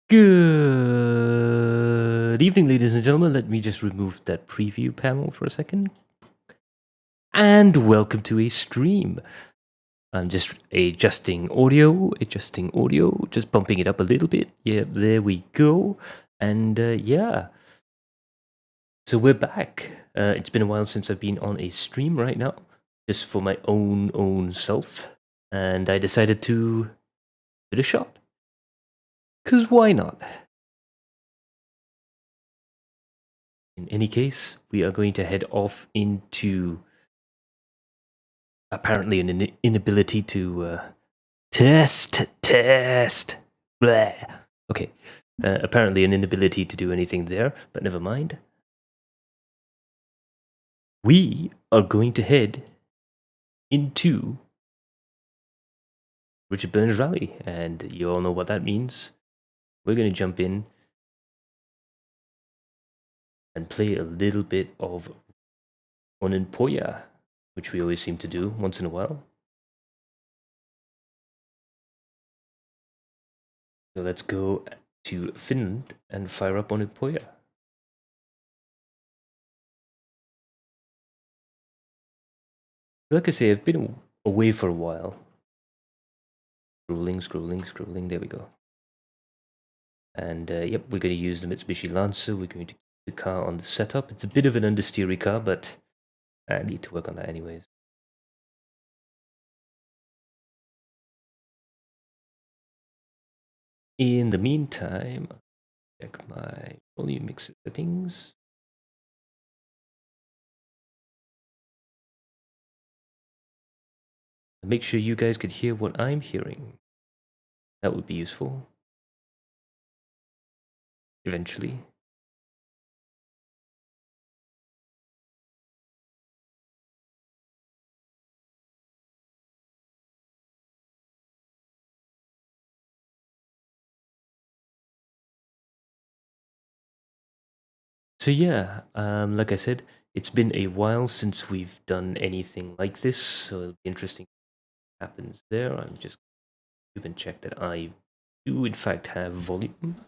Good evening, ladies and gentlemen. Let me just remove that preview panel for a second. And welcome to a stream. I'm just adjusting audio, just bumping it up a little bit. Yeah, there we go. And yeah, so we're back. It's been a while since I've been on a stream right now, just for my own self. And I decided to give it a shot. Because why not? In any case, we are going to head off into apparently an inability to test. Bleh. Okay, apparently an inability to do anything there, but never mind. We are going to head into Richard Burns Rally, and you all know what that means. We're going to jump in and play a little bit of Onenpoya, which we always seem to do once in a while. So let's go to Finland and fire up Onenpoya. Like I say, I've been away for a while. Scrolling, there we go. And yep, we're going to use the Mitsubishi Lancer. We're going to keep the car on the setup. It's a bit of an understeery car, but I need to work on that anyways. In the meantime, check my volume mixer settings. Make sure you guys could hear what I'm hearing. That would be useful. Eventually. So yeah, like I said, it's been a while since we've done anything like this, so it'll be interesting what happens there. I'm just going to check that I do in fact have volume.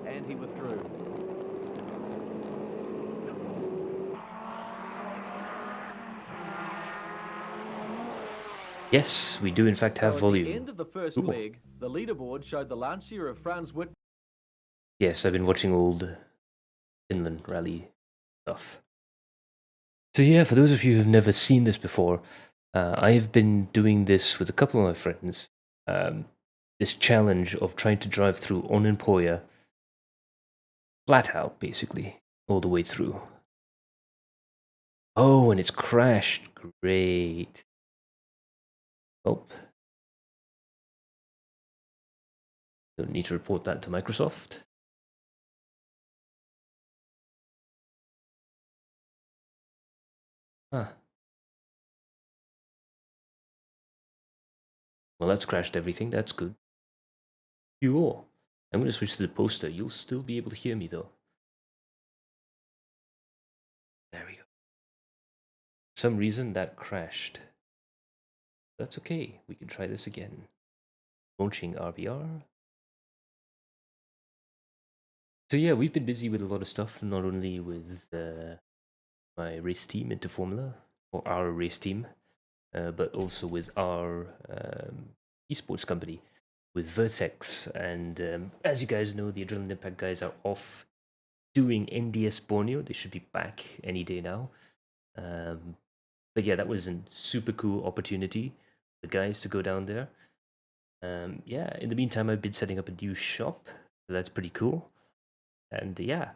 And he withdrew. Yes, we do in fact have volume. At the end of the first leg, the leaderboard showed the Lancia of Franz Witt. Yes, I've been watching old Finland rally stuff. So yeah, for those of you who've never seen this before, I've been doing this with a couple of my friends. This challenge of trying to drive through Onenpoya flat out, basically, all the way through. Oh, and it's crashed. Great. Oh. Don't need to report that to Microsoft. Huh. Well, that's crashed everything. That's good. Cool. I'm going to switch to the poster. You'll still be able to hear me, though. There we go. For some reason, that crashed. That's okay. We can try this again. Launching RBR. So yeah, we've been busy with a lot of stuff, not only with my race team into Formula, or our race team, but also with our esports company, with Vertex. And as you guys know, the Adrenaline Impact guys are off doing NDS Borneo. They should be back any day now. But yeah, that was a super cool opportunity for the guys to go down there. Yeah, in the meantime, I've been setting up a new shop, so that's pretty cool. And yeah,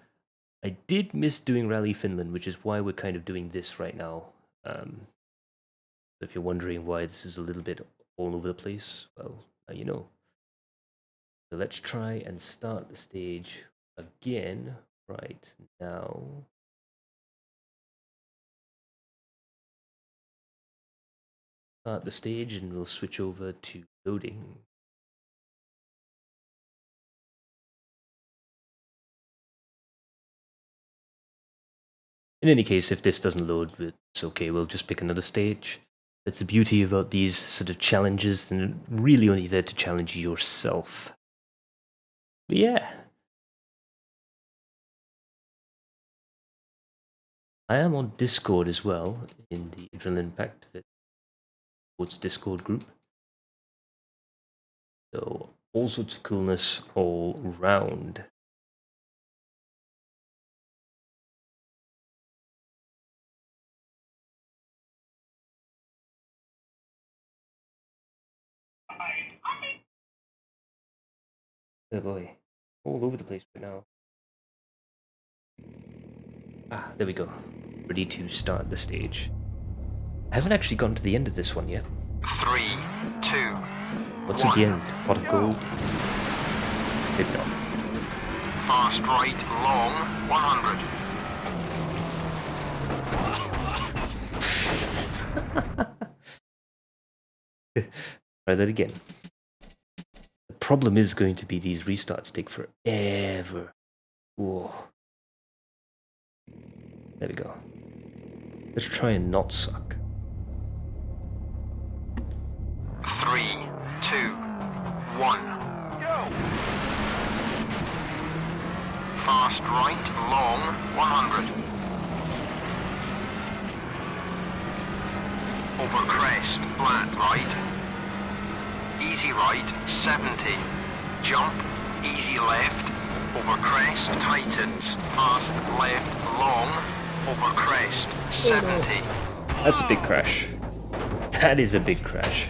I did miss doing Rally Finland, which is why we're kind of doing this right now. If you're wondering why this is a little bit all over the place, well, now you know. So let's try and start the stage again right now. Start the stage and we'll switch over to loading. In any case, if this doesn't load, it's okay, we'll just pick another stage. That's the beauty about these sort of challenges, and really only there to challenge yourself. But yeah. I am on Discord as well, in the Adrenaline Pact Sports Discord group. So, all sorts of coolness all round. Oh boy, all over the place right now. Ah, there we go. Ready to start the stage. I haven't actually gotten to the end of this one yet. 3, 2. What's at the end? Pot of gold? Maybe not. Fast right, long, 100. Try that again. The problem is going to be these restarts take forever. Whoa. There we go. Let's try and not suck. 3, 2, 1. Go! Fast right, long, 100. Over crest, flat right. Easy right, 70. Jump, easy left. Over crest, tightens. Fast left, long. Over crest, 70. That's a big crash. That is a big crash.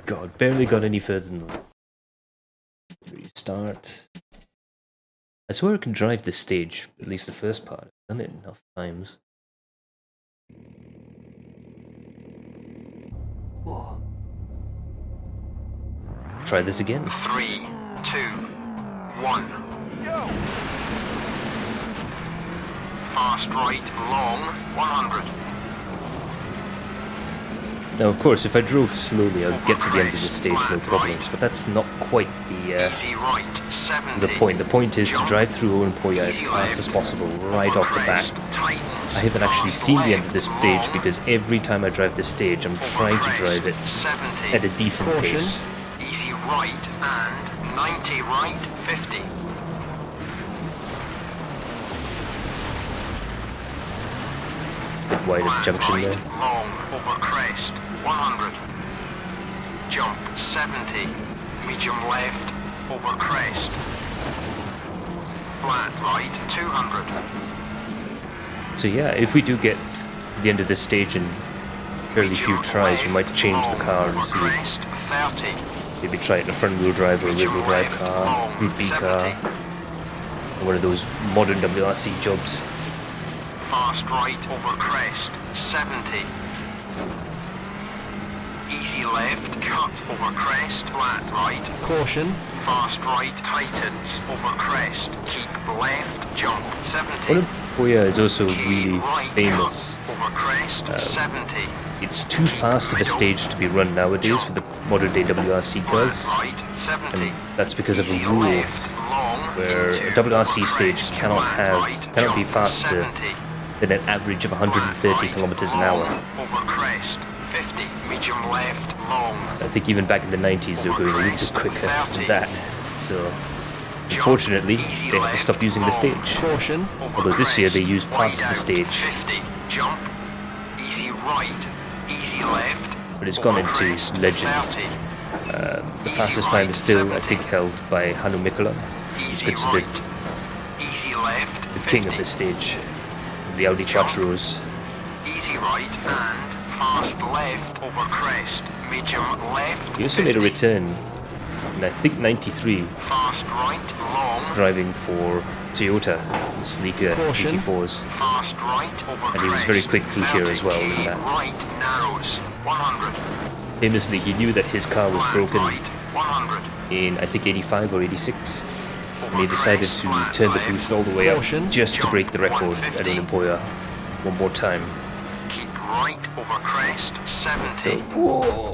God, barely got any further than that. Restart. I swear I can drive this stage, at least the first part. I've done it enough times. Whoa. Try this again. 3, 2, 1. Go! Fast right, long, 100. Now, of course, if I drove slowly, I'd get to the end of the stage, no problems. But that's not quite Easy right, 70. the point. The point is to drive through Owenpoya as fast as possible, right off the bat. I haven't actually seen the end of this stage because every time I drive this stage, I'm trying to drive it at a decent pace. Easy right and 90 right, 50. Bit wide of the junction Right, there. long, over crest, 100. Jump, 70. Medium left, over crest. Flat right, 200. So yeah, if we do get to the end of this stage in fairly few tries, we might change the car and see. Crest, 30. Maybe try it in a front-wheel drive or a rear-wheel drive car, Group B car, or one of those modern WRC jobs. Fast right over crest, 70. Easy left, cut over crest, flat right. Caution. Fast right, tightens, over crest. Keep left, jump, 70. Owenpoya is also Keep really right, famous. cut, over crest, 70. It's too fast of a stage to be run nowadays with the modern day WRC cars, Flat right, 70. and that's because of a Easy rule left, long, where into, a WRC over stage crest, cannot flat right, cannot be jump, faster 70. than an average of 130 kilometers an hour. Over crest, 50. Medium left, long. I think even back in the 90s they were going a little bit quicker than that. So, unfortunately, they had to stop using the stage. Caution. Although this year they used parts of the stage, 50. Jump. Easy right. Easy left. but it's gone into legend. 30. The fastest time is still, I think, held by Hannu Mikkola. He's Easy considered right. Easy left. the king of this stage. The Audi Quattros. Easy right and fast left over crest. Medium left. He also made a return in, I think, 93, Fast right, long. driving for Toyota in sleeker Caution. GT4s. Fast right over And he was very quick through here as well in that. Right narrows. 100. Famously, he knew that his car was Flat broken right. 100. in, I think, 85 or 86. And he decided to turn the boost all the way up Caution. just to break the record at Owenpoya one more time. Keep right over crest. 70. So, whoa!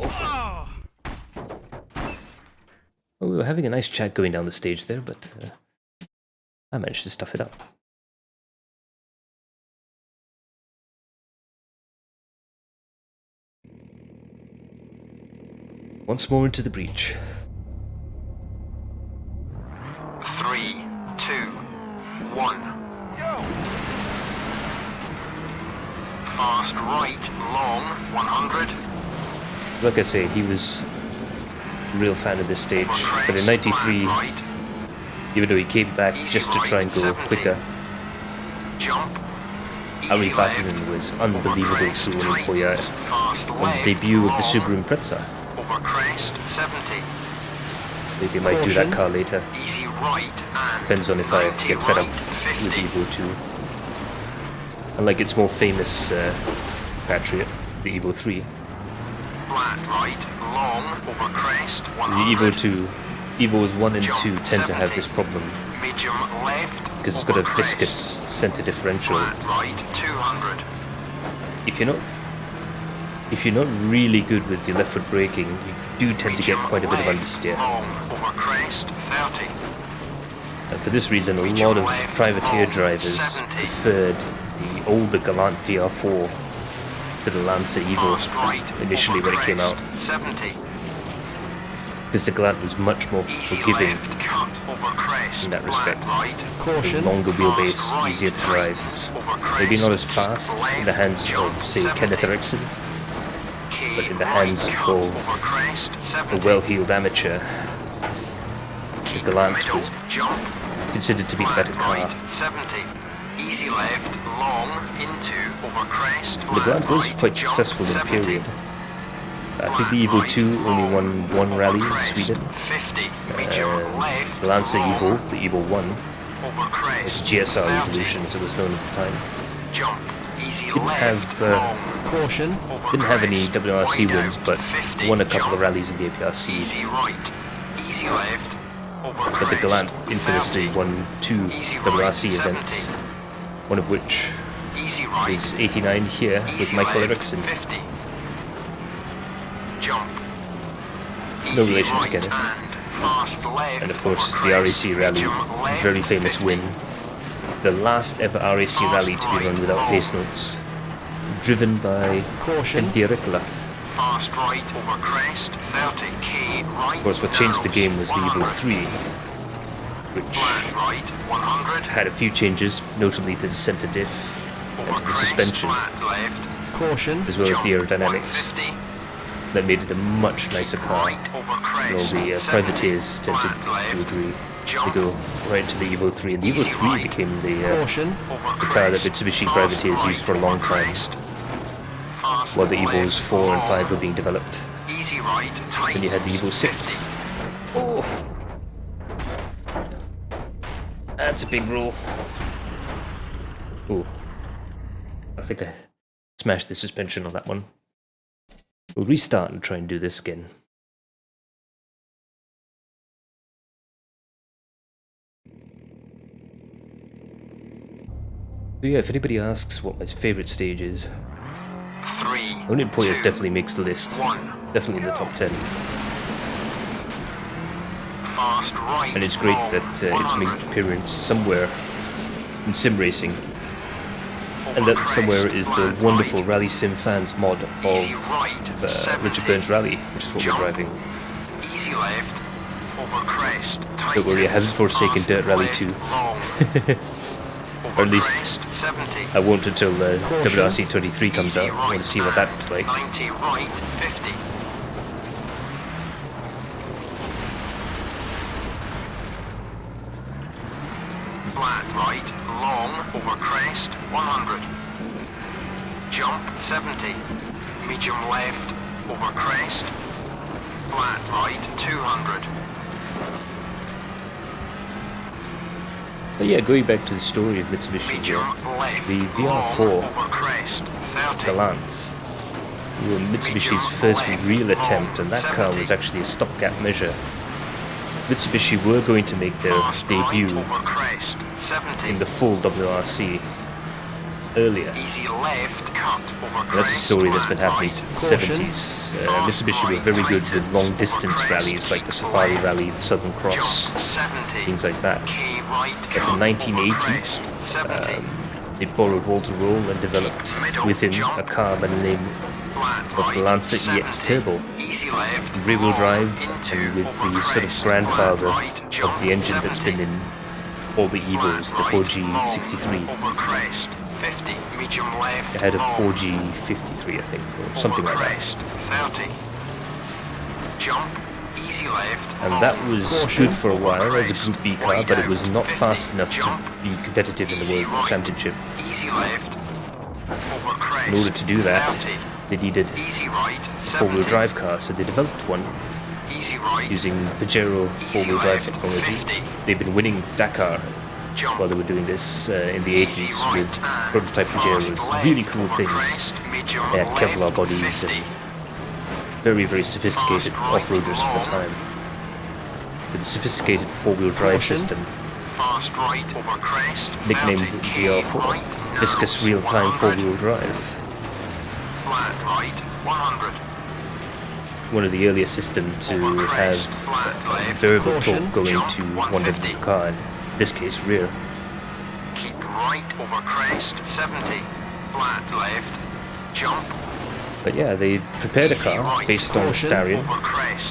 Well, we were having a nice chat going down the stage there, but I managed to stuff it up. Once more into the breach. 3, 2, 1. Fast right, long, 100. Like I say, he was a real fan of this stage, but in 93, Right, even though he came back just to try and go quicker, jump. Ari Easy left, Vatanen was unbelievable crest, through an employer fast on the left, debut of the long, Subaru Impreza. over crest, 70. Maybe I might do that car later. Easy right and Depends on if I 90 get fed up right, with 50. Evo 2. Unlike its more famous Patriot, the Evo 3. Flat right, long, over crest, The 100. Evo 2, Evos 1 and 2 Jump, tend to have 70. this problem Medium left, because it's got over a crest. viscous center differential. Flat right, 200. If you're not really good with your left foot braking, you do tend to get quite a bit of understeer. Long, over crest, 30. And for this reason, a lot of privateer drivers preferred the older Galant VR4 to the Lancer Evo Fast right, initially over when it came out, crest, 70. because the Galant was much more Easy forgiving left, cut, over crest, in that flat respect. right. A longer wheelbase, Fast right, easier to drive. tightens, over crest, Maybe not as fast in the left, hands jump, of, say, 70. Kenneth Eriksson, Key but in the right, hands cut, of over crest, a 70. well-heeled amateur, the Galant Middle, was jump, considered to be the flat better car. right, 70. Easy left, long, into, over crest, The flat Galant was right, quite jump, successful in the 70. period. I think the Evo 2 only won one rally in Sweden. 50, medium left, The Lancer long, Evo, the Evo 1, over crest, GSR 30. Evolution as it was known at the time, Jump, easy didn't left, have, long, Caution. over didn't have any crest, WRC wide wins, out, but 50, won a couple jump, of rallies in the APRC. easy right, easy left, over But the crest, Galant infamously 30, won two easy right, WRC 70, events, one of which easy right, was 89 here with easy Michael left, Eriksson. 50, jump, No easy relation to right Kenneth. fast left, And of course over the crest, RAC rally, medium left, very famous 50. win. The last ever RAC rally to be run without pace notes. Driven by Caution. Pentti Ricola. Fast right over crest, 30 key right. Of course what changed the nose, game was the Evo 100. 3, which Flat right, 100. had a few changes, notably to the center diff and Over to the crest, suspension, flat left. Caution. as well as the Jump, aerodynamics. 150. That made it a much nicer car. Right over And all crest, the 70. privateers tend Flat to left. agree. They Jump, go right into the Evo 3, and the Evo Easy 3 right. became the Caution. over the car that crest, Mitsubishi fast privateers right used for a long over time, crest. Fast while the left, Evos 4 and 5 were long. being developed. Easy right, tight. Then you had the Evo 6. Oh! That's a big roll. Oh. I think I smashed the suspension on that one. We'll restart and try and do this again. So yeah, if anybody asks what my favourite stage is, 3, Only Poyas 2, definitely makes the list. 1. Definitely in the top 10. Fast right, And it's great long, that it's made 100. an appearance somewhere in sim racing. And Over that somewhere crest, is the flat wonderful right. Rally Sim Fans mod of Easy right, 70. Richard Burns Rally, which is what Jump. we're driving. Easy left, over crest, Don't worry, I haven't tightens, forsaken fast Dirt Rally left, 2. long, Or at least crest, 70. I won't until Caution. WRC 23 comes Easy out. I want right to see what that and looks like. 90 right, 50. Flat right, long, over crest, 100. Jump, 70. Medium left, over crest. Flat right, 200. But yeah, going back to the story of Mitsubishi, Medium left, the long, VR4 over crest, 30. Galants were Mitsubishi's first real attempt, and that car was actually a stopgap measure. Mitsubishi were going to make their Fast debut right, over crest, 70. in the full WRC earlier. Easy left, cut, over And that's a crest, story that's been flat happening right. since the 70s. Mitsubishi were very good with long distance rallies like the Safari Rally, the Southern Cross, Jump, 70. things like that. Key right, But cut, in 1980, over crest, 70. They borrowed Walter Roll and developed with him a car by the name of the Lancer EX Turbo, rear-wheel drive, and with the sort of grandfather of the engine that's been in all the Evos, the 4G63. It had a 4G53, I think, or something like that. And that was good for a while as a Group B car, but it was not fast enough to be competitive in the World Championship. In order to do that, they needed a four-wheel drive car, so they developed one using Pajero four-wheel drive technology. They've been winning Dakar while they were doing this in the 80s with prototype Pajeros. Really cool things. They had Kevlar bodies and very, very sophisticated off-roaders for the time. With a sophisticated four-wheel drive system, nicknamed VR4, viscous real-time four-wheel drive. One of the earliest systems to have variable torque going to one end of the car, in this case rear. Keep right over crest, 70, flat left, jump. But yeah, they prepared a car based on the Starion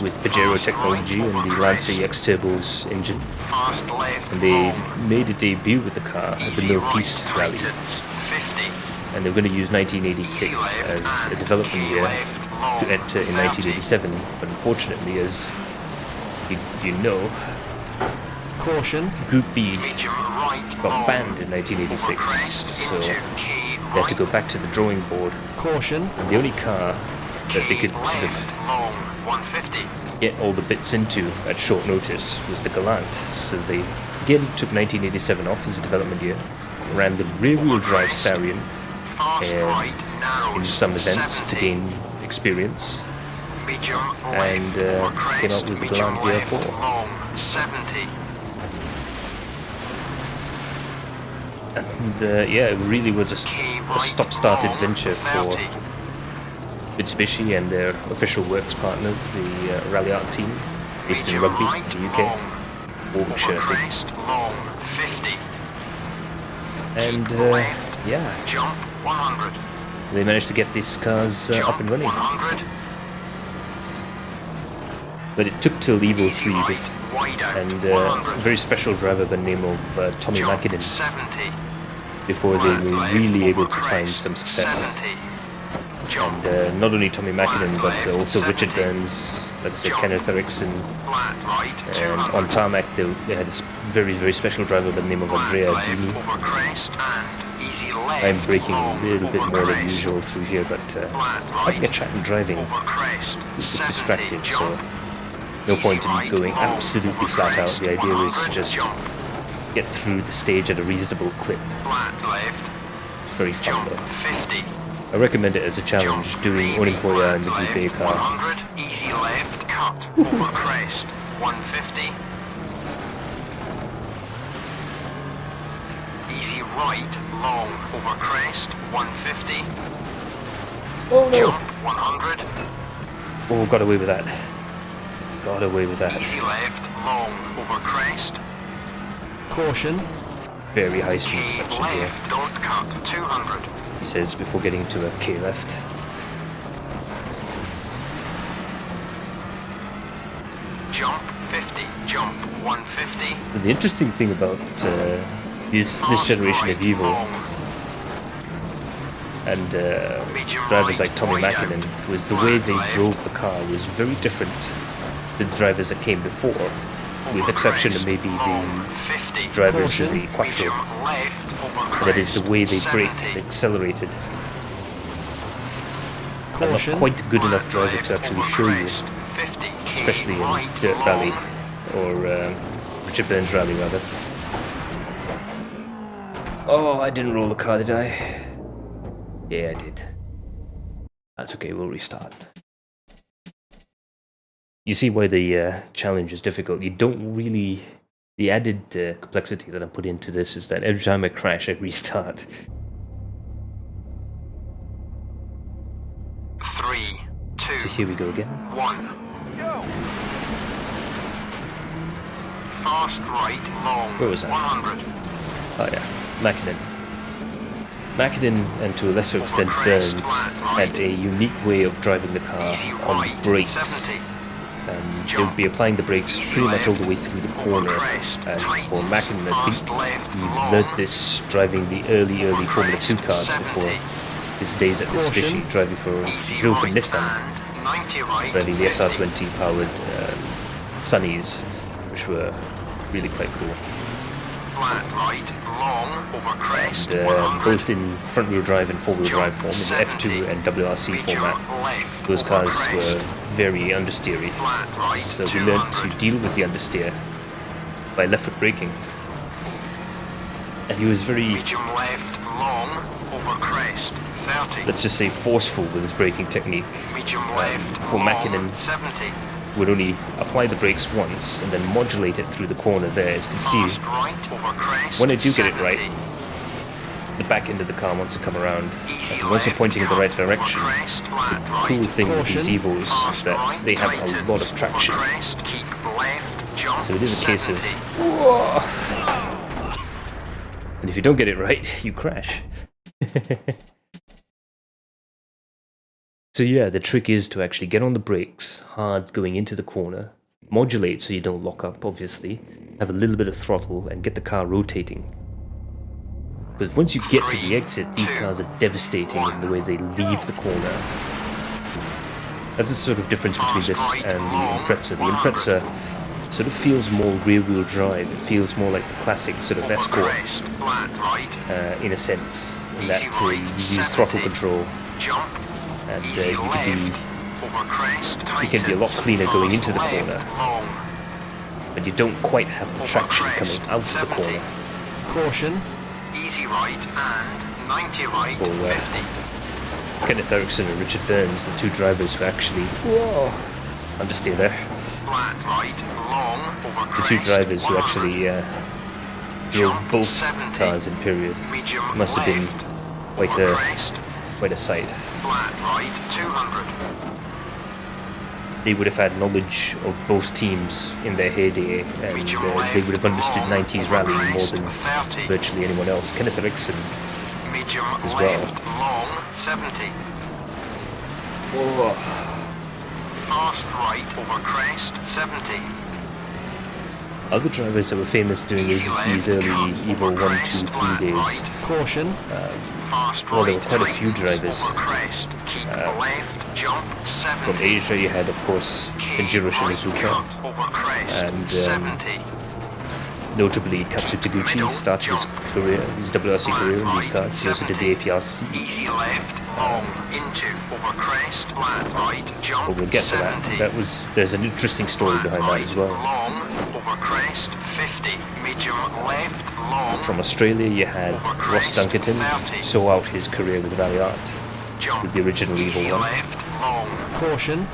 with Pajero technology and the Lancer EX Turbo's engine. And they made a debut with the car at the Mill-Piste Rally. And they were going to use 1986 as a development year to enter in 1987. But unfortunately, as you know, Group B got banned in 1986. So they had to go back to the drawing board. And the only car that they could sort of get all the bits into at short notice was the Galant. So they again took 1987 off as a development year, ran the rear-wheel drive Starion in some events to gain experience, and came out with the Galant VR4. And yeah, it really was a stop-start adventure for Mitsubishi and their official works partners, the Rally Art team, based in Rugby, in the UK, Warwickshire, I think. And yeah, they managed to get these cars up and running. But it took till Evo 3 and a very special driver by the name of Tommy Mackinnon before they were really able to find some success. And not only Tommy Mackinnon, but also Richard Burns, like I said, Kenneth Eriksson, and on tarmac they had a very, very special driver by the name of Andrea Dini. I'm braking a little bit more than usual through here, but having a chat and driving is a bit distracting, so no point in going absolutely flat out. The idea is to just get through the stage at a reasonable clip. It's very fun though. I recommend it as a challenge, doing Unemployer in the Group A car. Easy left, cut, over crest, 150. Easy right, long, over crest, 150. Oh no! Jump, 100. Oh, got away with that. Got away with that. Easy left, long, over crest. Very high speed K section here, left, don't cut, 200. he says before getting into a K left. Jump, 50, jump, 150. The interesting thing about this generation of Evo and drivers like Tommy Mackinnon was the way they drove the car was very different than the drivers that came before, with exception of maybe the drivers in the Quattro. That is the way they braked and accelerated. I'm not quite a good enough driver to actually show you, especially in Dirt Rally, or Richard Burns Rally rather. Oh, I didn't roll the car, did I? Yeah, I did. That's okay, we'll restart. You see why the challenge is difficult. You don't really... The added complexity that I put into this is that every time I crash, I restart. 3, 2, So here we go again. 1. Go! Fast right, long, Where was that? 100. Oh yeah, Mackinnon. Mackinnon, and to a lesser extent Burns, had a unique way of driving the car on brakes. They would be applying the brakes pretty much all the way through the corner, and for Mackinnon, I think he learned this driving the early Formula 2 cars before his days at Mitsubishi, driving for Nissan, driving the SR20 powered Sunnies, which were really quite cool. And both in front-wheel drive and four-wheel drive form, in the F2 and WRC format, those cars were very understeery. So we learned to deal with the understeer by left-foot braking. And he was very, let's just say, forceful with his braking technique. For Mackinnon, would only apply the brakes once and then modulate it through the corner there. As you can see, when I do get it right, the back end of the car wants to come around, and I'm also pointing in the right direction. The cool thing with these Evos is that they have a lot of traction. So it is a case of, whoa! And if you don't get it right, you crash. So yeah, the trick is to actually get on the brakes hard going into the corner, modulate so you don't lock up, obviously, have a little bit of throttle and get the car rotating. Because once you get to the exit, these cars are devastating in the way they leave the corner. That's the sort of difference between this and the Impreza. The Impreza sort of feels more rear-wheel drive. It feels more like the classic sort of Escort, in a sense, in that you use throttle control. And you can be a lot cleaner going into the corner, but you don't quite have the traction coming out of the corner. Caution. Easy right and 90 right. For Kenneth Eriksson and Richard Burns, the two drivers who actually understeer there. Flat right, long over The two drivers who actually drove both cars in period. Must have been quite a sight. Flat right, 200. They would have had knowledge of both teams in their heyday, and they would have understood 90s rallying more than virtually anyone else. Kenneth Eriksson as well. Long 70. Whoa. Fast right over crest 70. Other drivers that were famous doing these early Evo 1, 2, 3 days. Caution. Well, there were quite a few drivers. From Asia, you had, of course, Kenjiro Shimizuka, and notably Katsu Taguchi started his career, his WRC career in these cars. He also did the APRC. But we'll get to that. There's an interesting story behind that as well. From Australia, you had Ross Dunkerton saw out his career with Vale with the original Evo 1. Caution.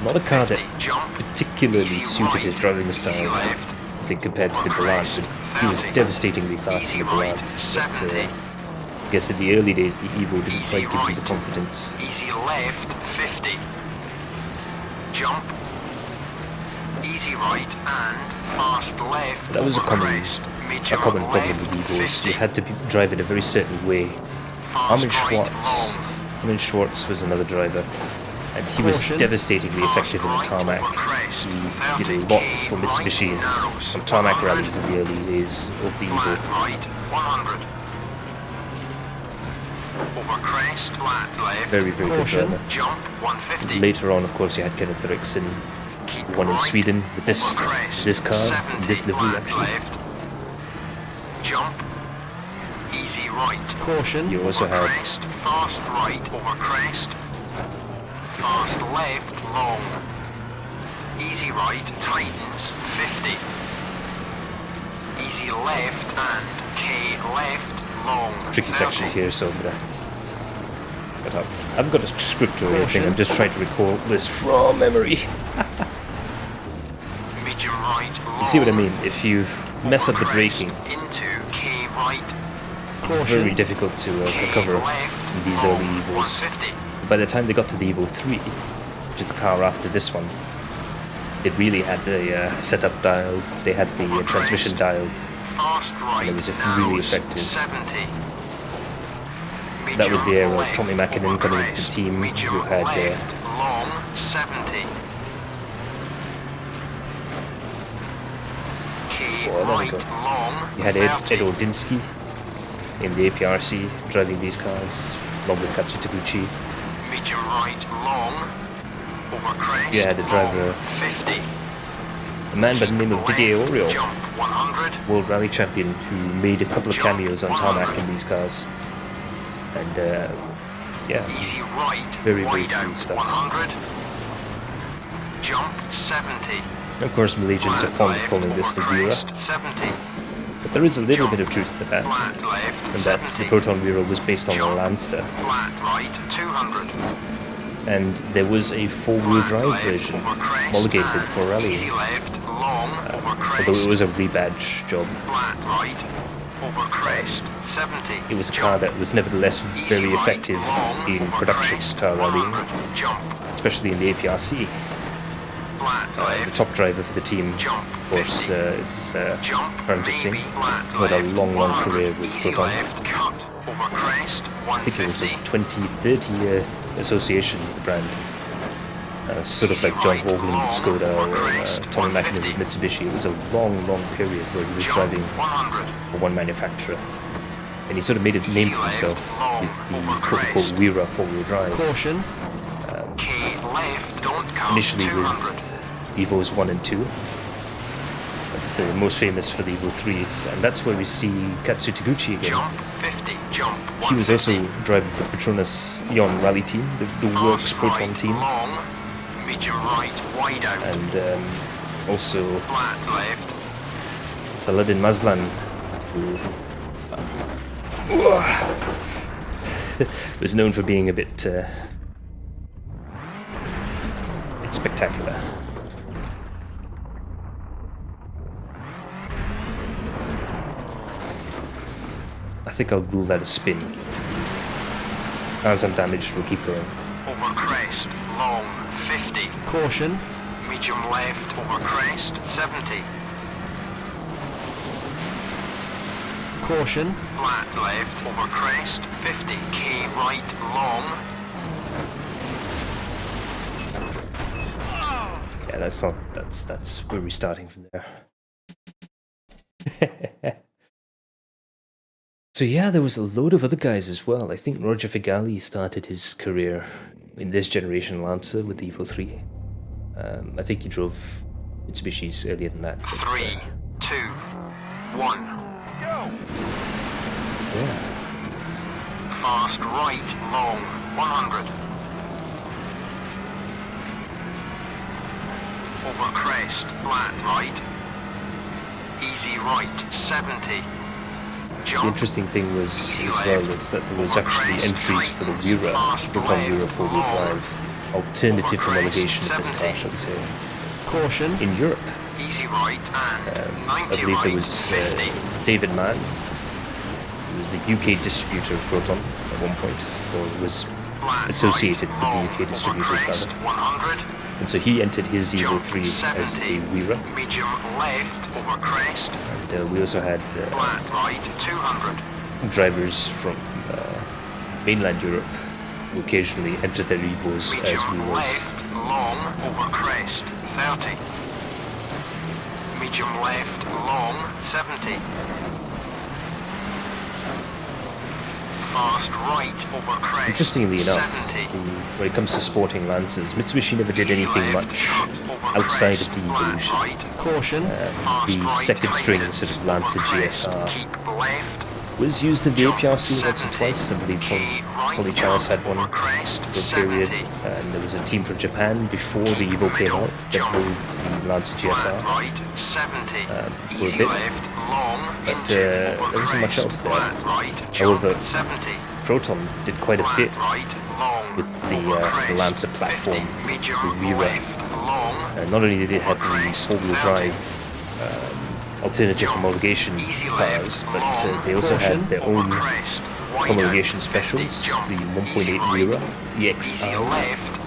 Not a car that particularly suited his driving style, I think, compared to the Galant, but he was devastatingly fast in the Galant. But I guess in the early days, the Evo didn't quite give him the confidence. Easy left 50. Jump. Easy right and fast left. That was a common problem with Evos. You had to drive in a very certain way. Armin Schwartz was another driver, and he was devastatingly effective in the tarmac. He did a lot for Mitsubishi on tarmac rallies in the early days of the Evo. Very, very good driver. And later on, of course, you had Kenneth Eriksson, who won in Sweden with this car, this livery actually. Jump. Easy right. Caution. You also had Fast right over crest. Fast left long. Easy right tightens 50. Easy left and K left long. tricky 30. section here, so I'm gonna cut up. I haven't got a script or anything, I'm just trying to recall this from memory. Medium right long. You see what I mean? If you mess up the braking, Into K right. it's very difficult to recover in these early Evos. 150. By the time they got to the Evo 3, which is the car after this one, it really had the setup dialed, they had the transmission dialed, Fast right. and it was really narrows effective. 70. that was the era of Tommy Mackinnon coming into the team, who had long 70. well, there we go. You had Ed Ordinsky in the APRC driving these cars, along with Katsu Taguchi. Medium right long. Over crest. You had a driver, 50. a man by the name of Didier Oriol, Jump 100. World Rally Champion, who made a couple of cameos on tarmac in these cars. And yeah, Easy right. very, very Wide cool out stuff. 100. Jump 70. Of course, Malaysians are fond of calling this the Wira, 70. but there is a little bit of truth to that, Flat left. and that's the 70. Proton Wira was based on the Lancer, Flat right 200. and there was a four-wheel drive version homologated for rally, Easy left long. Over crest. although it was a rebadge job. Flat right. Over crest 70. It was a car that was nevertheless very Easy right, effective long, in over production crest, car rallying, 100. Jump. especially in the APRC. Flat The left. top driver for the team, Jump. of course, 50. is Jump. Paramjit Singh, Maybe. Flat who had a left, long 100. career with Easy Proton. left. Cut. Over crest. I think it was a 150. 20-30 year association with the brand. Sort of like John Hoagland with Skoda or Tommy Mackinnon with Mitsubishi. It was a long, long period where he was Jump driving 100. for one manufacturer. And he sort of made a name for himself with the quote-unquote Wira four-wheel drive. Caution. K left. Don't come. Initially 200. with Evos 1 and 2. But most famous for the Evo 3s. And that's where we see Katsu Taguchi again. Jump 50. Jump. He was also 150. driving for Petronas Ion Rally team, the Works Fast Proton right, team. Long. Medium right. Wide out. And also Flat left. Saladin Mazlan, who was known for being a bit spectacular. I think I'll rule that a spin. As I'm damaged, we'll keep going. Over crest. Long. 50. Caution. Medium left. Over crest. 70. Caution. Flat left. Over crest. 50. K right. Long. Yeah, that's where we're starting from there. So yeah, there was a load of other guys as well. I think Roger Figali started his career in this generation Lancer with the Evo 3. I think he drove Mitsubishis earlier than that. But, 3, 2, 1. Go. yeah. Fast right. Long. 100. Over crest. Flat right. Easy right. 70. The Jump. interesting thing was as well is that there was actually entries for the Wira, Proton Wira 4-wheel drive, alternative homologation of this car, shall we say, Caution. in Europe. Easy right and I 90 believe right. there was 50. David Mann, who was the UK distributor of Proton at one point, or was Flat associated right, with long, the UK over distributors crest, rather. 100. And so he entered his Evo Jump 3 as a 70. Wira, Medium left. Over crest. and we also had Flat right. 200. drivers from mainland Europe who occasionally entered their Evos as Medium Wiras. left. Long. Over crest. 30. Medium left. Long. 70. Fast right. Over crest. Interestingly enough, 70. when it comes to sporting Lancers, Mitsubishi never did anything much outside of the evolution. Caution. The second string sort of Lancer GSR Keep left. was used in the APRC once or twice. I believe Polly Charles had one for a period, and there was a team from Japan before the Evo came out that drove the Lancer GSR Right. 70. for a Easy bit. left. Long. But into there over wasn't much crest. else there. Flat right. However, Jump 70. Proton did quite a bit Flat right. Long. with the over crest. Lancer platform, 50. Medium the Wira. left. Long. Not only did it have the four-wheel drive alternative homologation cars, but they also had their own homologation specials, the 1.8 Wira, the Easy XR, left.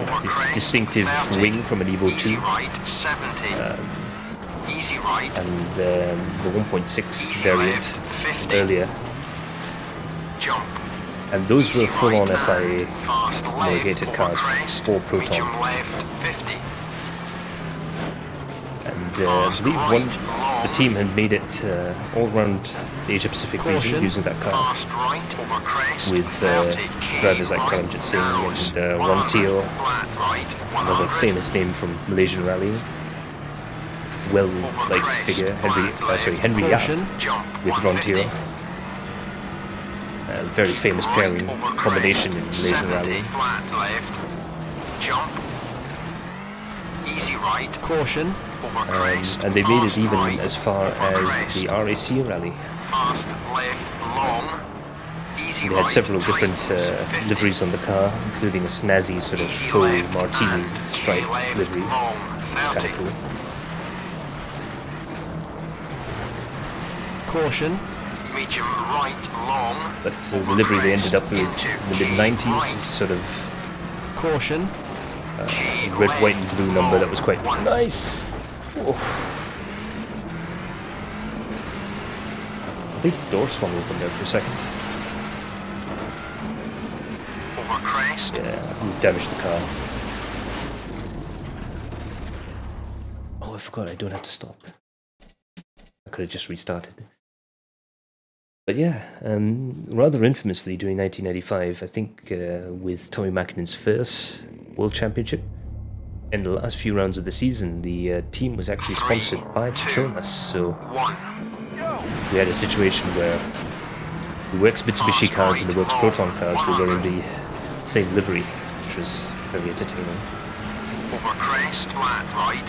Over its crest. distinctive 30. wing from an Evo Easy 2, right. 70. Easy right. and the 1.6 Easy variant left. 50. earlier. Jump. And those were Easy full-on right FIA and fast left homologated over cars crest, for Proton. medium left 50. And I believe the team had made it all around the Asia Pacific region using that car, Fast right over crest, with 30 drivers like right, Kalamjit Singh narrows, and 100, Ron flat right, another 100, famous name from Malaysian rallying. Well-liked crest, figure, flat Henry Yap jump, with Ron 150. A very famous pairing combination in Malaysian rallying. Flat left, jump, easy right, Caution. over crest, And they made it fast even right, as far over as crest, the RAC rally. fast left, long, easy They right, had several different tightens, 50. liveries on the car, including a snazzy sort of Easy full left martini and striped K left, livery. long, Kind 30. of cool. Caution. Medium right, long, But the livery they ended up with in the mid-90s is sort of Caution. red, white and blue number that was quite nice. Oh. I think the door swung open there for a second. over crest, Yeah, we damaged the car. Oh, I forgot I don't have to stop. I could have just restarted. But yeah, rather infamously during 1995, I think with Tommy Mackinnon's first World Championship, in the last few rounds of the season, the team was actually sponsored by Petronas, so 1, we had a situation where the Works Mitsubishi cars and the Works Proton cars were wearing the same livery, which was very entertaining. over crest, flat right,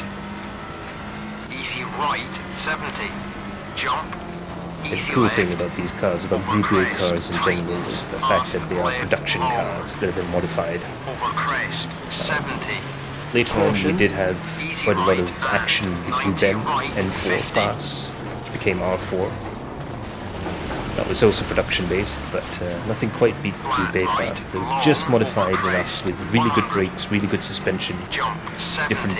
easy right, 70, jump, The easy cool left, thing about these cars, about Group A cars in general, is the fact that they are production cars that have been modified. over crest, 70, Later on, we did have quite a lot of action in the Group N N4 class, which became R4. That was also production based, but nothing quite beats the Group A class. They were just modified enough with really good brakes, really good suspension, jump, 70, different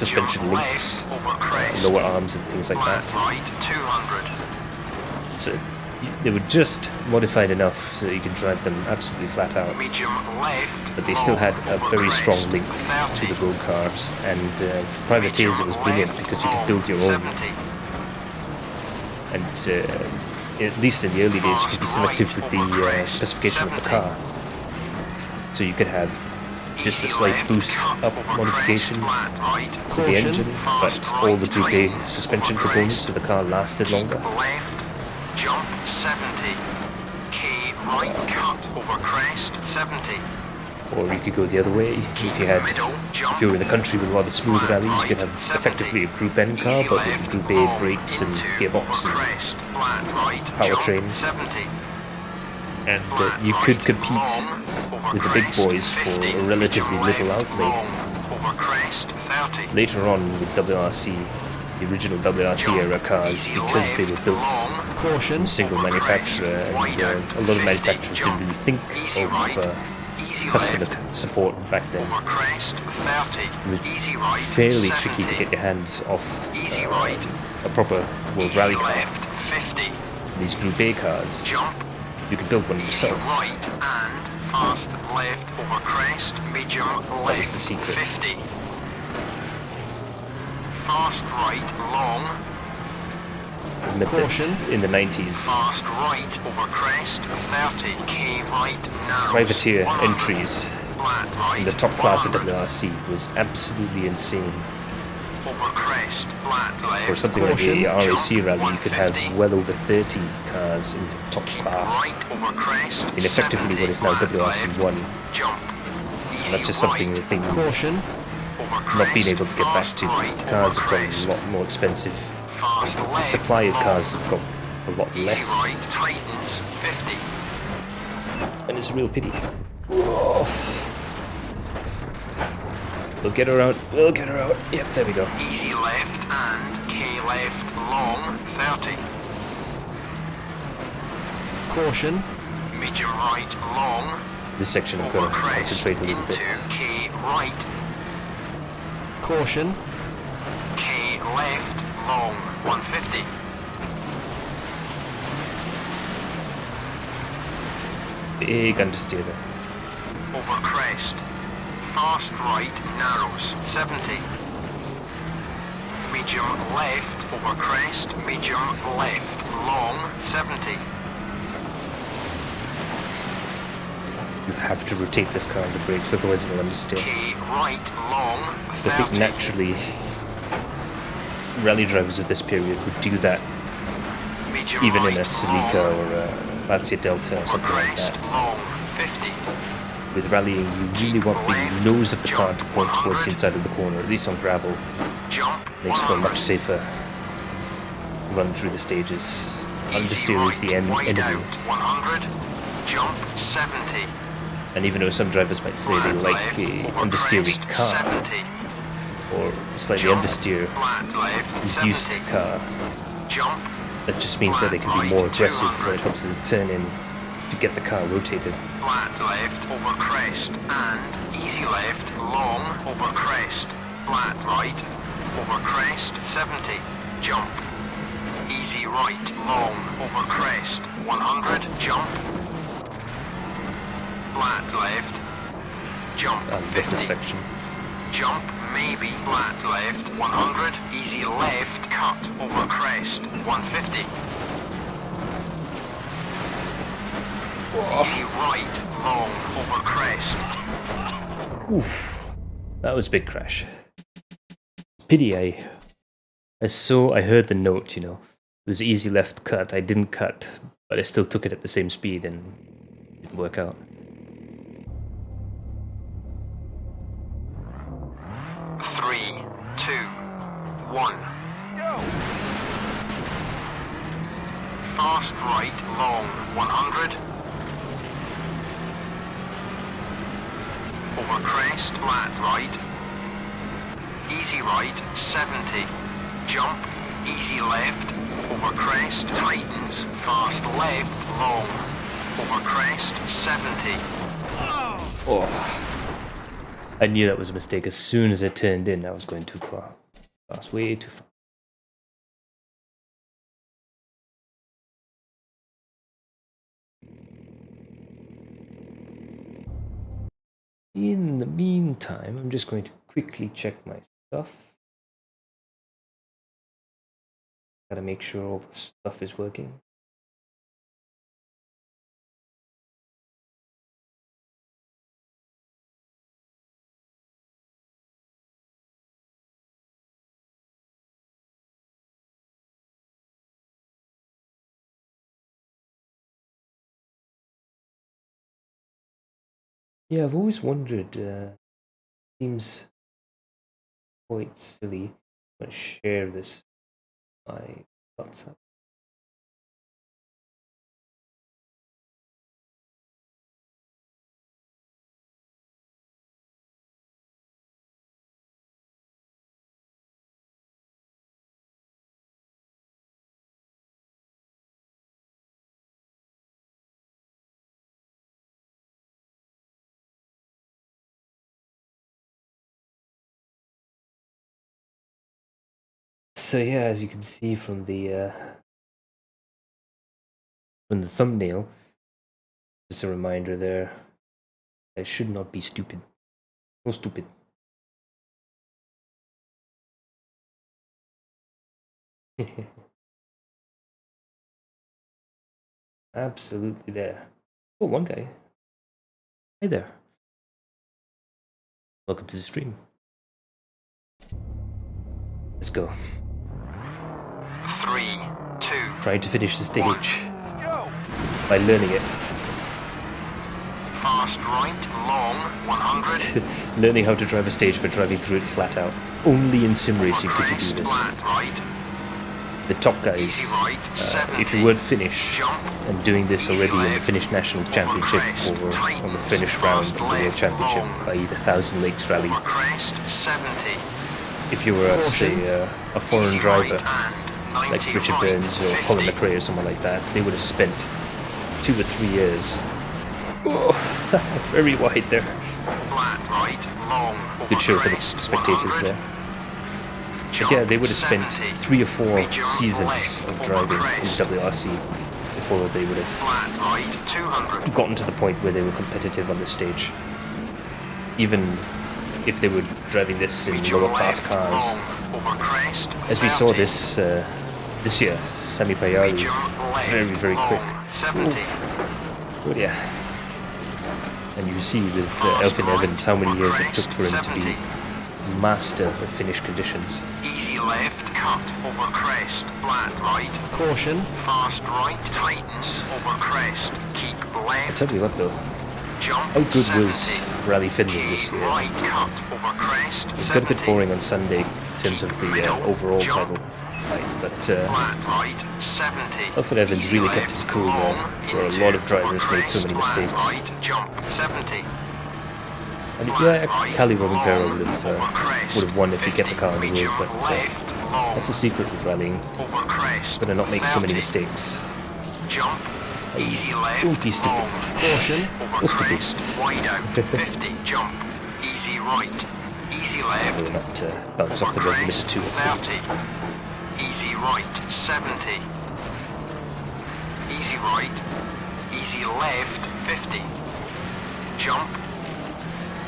suspension links, over crest, lower arms and things like flat that. right, 200, So they were just modified enough so that you could drive them absolutely flat out. medium left, But they still had a over very crest, strong link to 30, the road cars, and for privateers it was brilliant because you could build your own, 70, and at least in the early days you could be selective with the specification of the car. So you could have just a slight boost up modification with the engine, but all the Group A suspension components of the car lasted longer. left, jump, 70, K right, cut, over crest, 70, Or you could go the other way. If you had, if you were in a country with a lot of smooth rallies, you could have effectively a Group N car, but with Group A brakes and gearbox and powertrain. And you could compete with the big boys for a relatively little outlay. Later on with WRC, the original WRC era cars, because they were built from a single manufacturer, and a lot of manufacturers didn't really think of customer support back then. It was fairly tricky to get your hands off a proper World Rally car. These Group A cars, you could build one yourself. That was the secret. Fast right, long. Admit that in the 90s, Fast right over crest, 30, K right, narrows, privateer 100, entries flat right, in the top class of 100, WRC was absolutely insane. over crest, flat left, For something like the jump, RAC rally, you could have 150, well over 30 cars in the top class right over crest, in effectively what is now 70, flat WRC left, 1. jump, And that's just something right, I think Caution. over not being crest, able to get back fast to. right, The cars over have gotten crest, a lot more expensive. fast The left, supply of long, cars have got a lot easy less, right, tightens, 50, and it's a real pity. Whoa. We'll get her out. We'll get her out. Yep, there we go. easy left and K left, long, 30, Caution. medium right, long, This section I'm over going to crest, concentrate a little into bit. K right, Caution. K left, long, 150. Big understeer there. over crest. Fast right narrows 70. Medium left over crest. Medium left long 70. You have to rotate this car on the brakes, otherwise it'll understeer. K right long I think 30. naturally rally drivers of this period would do that Medium even in a right Celica long, or a Lancia Delta or over something like crest that. long 50. With rallying, you really want the nose of the car to point towards the inside of the corner, at least on gravel. Jump Makes for a 100. much safer run through the stages. Easy Understeer is right, the wide enemy. out 100. Jump 70. And even though some drivers might say they Flat like left, a over understeering crest, car, 70. or slightly Jump, understeer flat left, reduced 70. car, Jump, that just means that they can be Flat more right, aggressive when 200. it comes to the turn-in to get the car rotated. flat left, over crest, and easy left, long, over crest. Flat right, over crest, 70. Jump. Easy right, long, over crest, 100. Jump. Flat left. Jump, And get this 50. section. Jump, maybe, flat left, 100. Easy left, cut, over crest, 150. Easy right, long, over crest. Oof. That was a big crash. Pity I heard the note, you know. It was easy left cut, I didn't cut, but I still took it at the same speed and it didn't work out. Three, two, one. Go! Fast right, long, 100. Over crest, flat right. Easy right, 70. Jump, easy left. Over crest, tightens. Fast left, long. Over crest, 70. Oh. I knew that was a mistake. As soon as I turned in, I was going too far. Fast, way too far. In the meantime, I'm just going to quickly check my stuff. Gotta make sure all the stuff is working. Yeah, I've always wondered, seems quite silly. I'm gonna share this on my WhatsApp. So yeah, as you can see from the thumbnail, just a reminder there, I should not be stupid. No stupid. Absolutely there. Oh, one guy. Hey there. Welcome to the stream. Let's go. 3, 2, Trying to finish the stage go! by learning it. Fast right, long, 100. Learning how to drive a stage by driving through it flat out. Only in sim racing could you do Crest, this. flat right. The top guys, Easy right, if you 70. weren't Finnish Jump. and doing this already in the left, Finnish National Championship crest, or on the tightens, Finnish round fast of the World left, Championship, long. i.e. the Thousand Lakes Rally, Over crest, 70. if you were, say, a foreign Easy driver, right and like 90 Richard right, Burns or 50. Colin McRae or someone like that, they would have spent 2 or 3 years. Oh, very wide there. Flat right, long, over Good show for the crest, spectators 100. there. But Jump, yeah, they would have spent 70. 3 or 4 Medium seasons left, of over driving in crest. WRC before they would have Flat right, 200. gotten to the point where they were competitive on the stage. Even if they were driving this in Medium lower class left, cars. long, over crest, As we saw 30. this year, Sami Payari, Medium left, very quick. long, 70. Good, yeah. And you see with Fast Elfyn right, Evans how many over years it crest, took for him to 70. be master of Finnish conditions. Easy left, cut, over crest, flat right. Caution. Fast right, tightens, over crest. Keep I left, tell you what though, jump, how good 70. was Rally Finland this Keep year? right, cut, over crest, It got a bit 70. boring on Sunday in terms of the overall title fight, but Flat right, 70. Elfyn Evans Easy really left, kept his cool long, there, where a into, lot of drivers over made so crest, many flat mistakes. Right, jump, 70. And Flat yeah, right, Cali Robbins-Perro long, would over crest, have won if he kept the 50. car on the road, Medium but left, long, that's the secret with rallying. over crest, Better not make so many 30. mistakes. Jump, easy left, Don't be stupid. long, Caution. over Stupid. crest, wide out, 50, jump, easy right, easy left, Will not bounce off the over rev limiter crest, too often. 30, easy right, 70, easy right, easy left, 50, jump,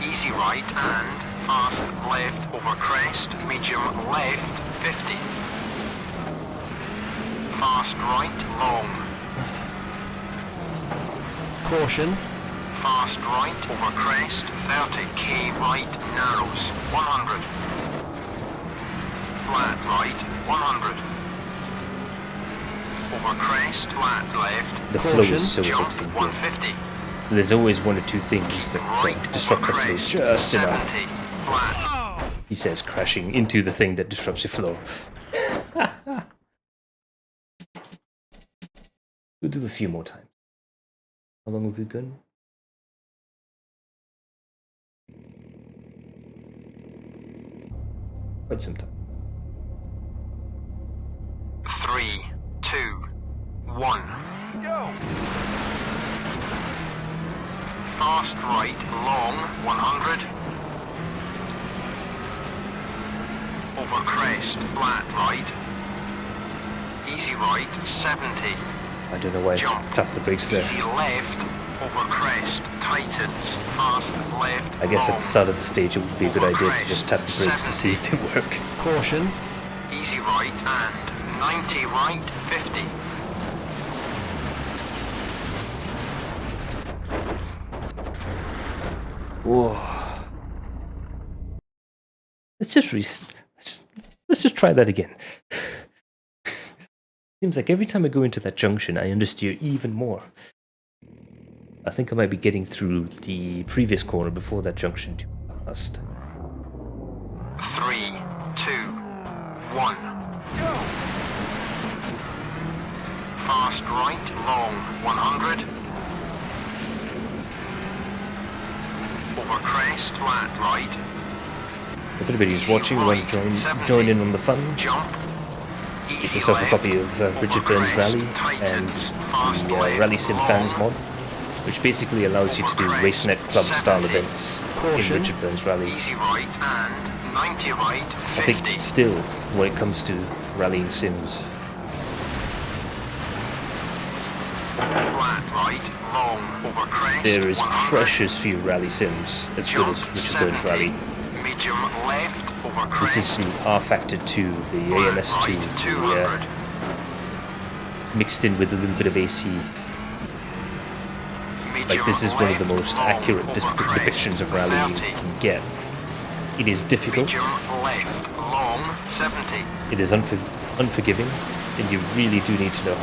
easy right and fast left over crest, medium left, 50, fast right, long, Caution. fast right over crest, 30, K right, narrows, 100, flat right, 100, over crest, flat left, The flow is so jump, interesting here. 150, There's always one or two things that right disrupt over the flow crest, just 70, enough. flat, He says, crashing into the thing that disrupts your flow. We'll do a few more times. How long have we gone? Quite some time. 3, 2, 1. Go! Fast right, long, 100. Over crest, flat right. Easy right, 70. I don't know why I Jump. tapped the brakes there. Easy left, over crest, tightens. Fast left, I guess at long. the start of the stage it would be a good idea to just tap the brakes to see if they work. Caution. Easy right and 90 right, 50. Whoa. Let's just try that again. Seems like every time I go into that junction, I understeer even more. I think I might be getting through the previous corner before that junction too fast. 3, 2, 1. Go! Fast right, long, 100. Over crest, flat right. If anybody's watching, want to join in on the fun, Jump. get Easy yourself a left, copy of Richard over Burns crest, Rally and tightens, fast the left, Rally Sim long. Fans mod, which basically allows you to do RaceNet Club style 70. events in Caution. Richard Burns Rally. Easy right and 90 right, I 50. think still, when it comes to rallying sims, Flat right, long, over crest, there is 100. precious few rally sims as good Jump, as Richard Burns 70. Rally. Medium left, over This crest. is the R Factor 2, the Flat AMS2, right, the, 200. mixed in with a little bit of AC. Like, Medium this is one of the left, most long, accurate over crest, depictions of rally you 30. can get. It is difficult, Medium left, long, 70. it is unforgiving, and you really do need to know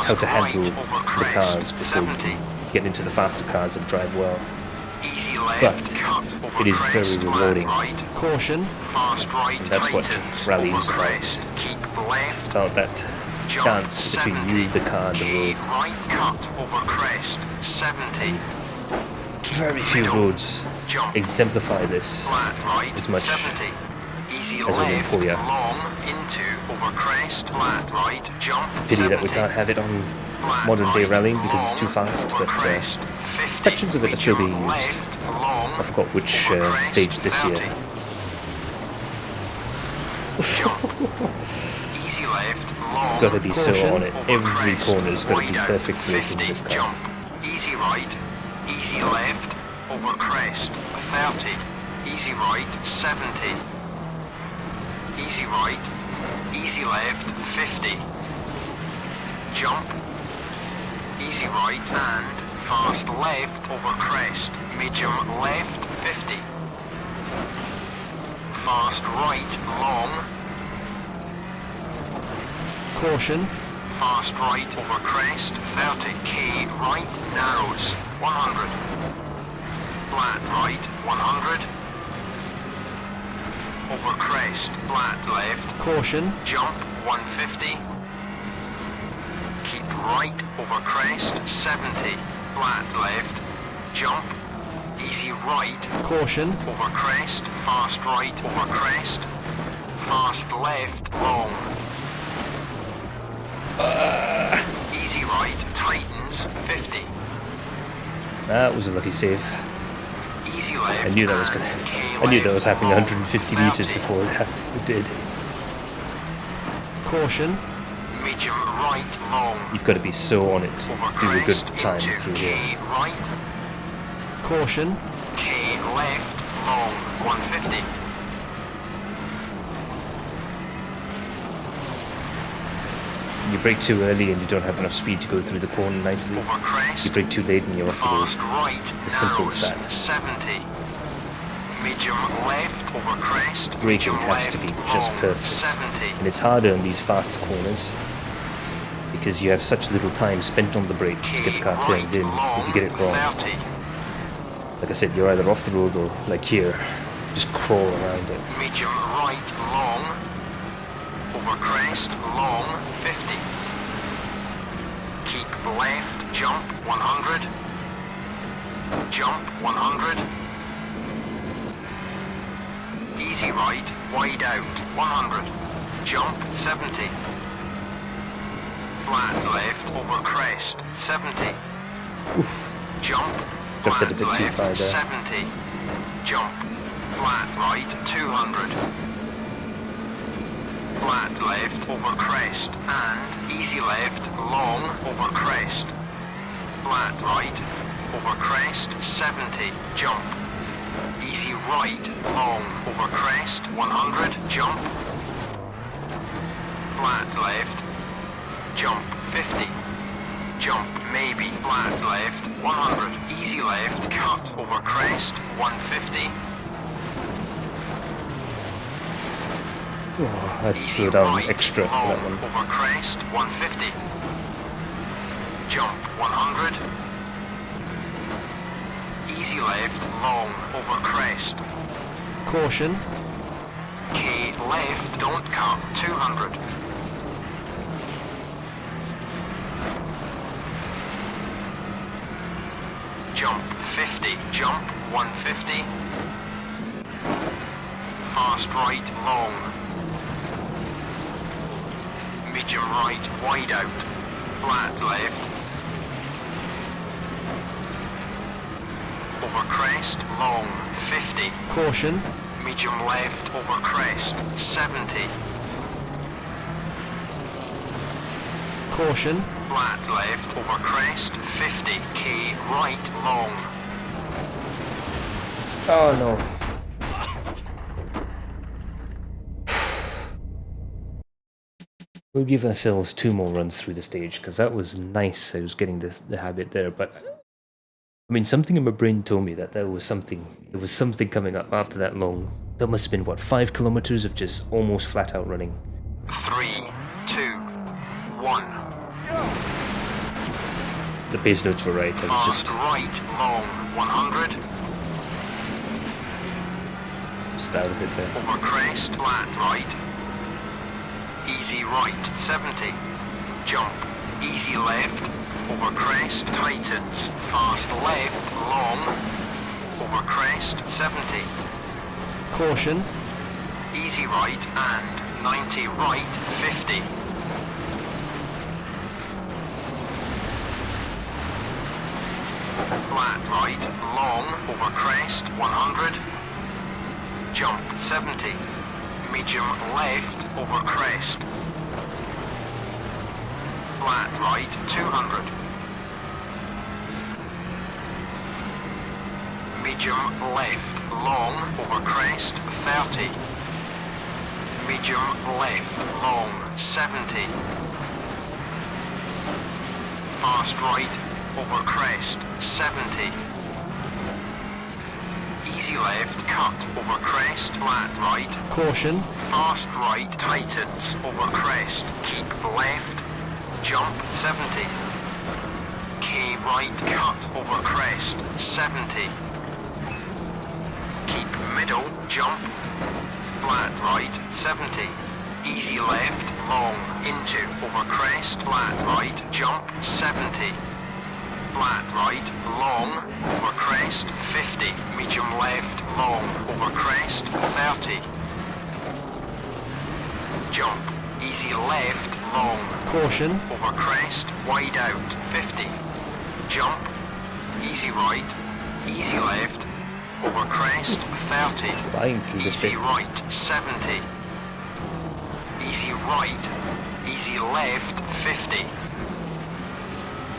how to handle Fast right, over the crest, cars before you 70. can get into the faster cars and drive well. Easy left, But cut, over it is crest, very flat rewarding. Right. Caution. Fast right, And that's what tightens, rally over is about. crest. Keep left, About that jump, dance between 70. you, the car, and the Key road. right, cut, over crest, 70. Very few middle, roads jump, exemplify this. flat right, as much 70. Easy as left, in Emporia. long, into, over crest, flat right, jump, Pity that we 70. can't have it on Flat modern day right, rallying because it's too long, fast, over but crest, 50. sections of it are still being Medium used. left, long, I forgot which over crest, stage this 30. year. Jump. Easy left, long. Gotta be so Caution, on it. over Every crest, corner's gotta be wide out, perfect braking 50, this car. jump, easy right, easy left, over crest, 30, easy right, 70, easy right, easy left, 50, jump, easy right and fast left over crest, medium left, 50, fast right, long, Caution. fast right over crest, 30k right, narrows, 100, flat right, 100, over crest, flat left, Caution. jump, 150, keep right over crest, 70, flat left, jump, easy right, Caution. over crest, fast right over crest, fast left, long. Easy right, tightens, 50. That was a lucky save. Easy left. I knew that was and gonna. K I knew that left, was happening long, 150 meters 30. before it happened. It did. Caution. Medium right, long. You've got to be so on it to Over do a good crest time into through K here. right, Caution. K left, long, 150. You brake too early and you don't have enough speed to go through the corner nicely. Over crest. You brake too late and you're off Fast to right, as simple as narrows, that. 70. Medium left, over crest. Braking medium has to be left, just long, perfect. 70. And it's harder in these fast corners because you have such little time spent on the brakes to get the car Right, turned in. If you get it wrong, 30. like I said, you're either off the road or, like here, just crawl around it. Medium right, long. Over crest, long, 50. Keep left, jump, 100. Jump, 100. Easy right, wide out, 100. Jump, 70. Flat left, over crest, 70. Jump, Dropped it a flat bit too left, far there. 70. Jump, flat right, 200. Flat left, over crest, and easy left, long, over crest. Flat right, over crest, 70, jump. Easy right, long, over crest, 100, jump. Flat left, jump, 50. Jump, maybe, flat left, 100. Easy left, cut, over crest, 150. Oh, I'd Easy slow down right, extra for long, that one. over crest, 150. Jump, 100. Easy left, long, over crest. Caution. K left, don't cut, 200. Jump, 50, jump, 150. Fast right, long. Medium right, wide out. Flat left. Over crest, long, 50. Caution. Medium left, over crest, 70. Caution. Flat left, over crest, 50k right, long. Oh no. We'll give ourselves 2 more runs through the stage because that was nice. I was getting the habit there, but I mean, something in my brain told me that there was something coming up after that long. That must have been what, 5 kilometers of just almost flat out running. 3, 2, 1. The pace notes were right. I was Fast just right, long, 100. out of it there. Over crest, flat right. Easy right, 70. Jump, easy left. Over crest, tightens. Fast left, long. Over crest, 70. Caution. Easy right and 90 right, 50. Flat right, long, over crest, 100. Jump, 70. Medium left, over crest. flat right, 200. Medium left, long, over crest, 30. Medium left, long, 70. Fast right, over crest, 70. Easy left, cut, over crest, flat right. Caution. Fast right, tightens, over crest. Keep left, jump, 70. K right, cut, over crest, 70. Keep middle, jump, flat right, 70. Easy left, long, into, over crest, flat right, jump, 70. Flat right, long, over crest, 50. Medium left, long, over crest, 30. Jump, easy left, long. Caution. Over crest, wide out, 50. Jump, easy right, easy left, over crest, 30. Flying through this Easy bit. right, 70. Easy right, easy left, 50.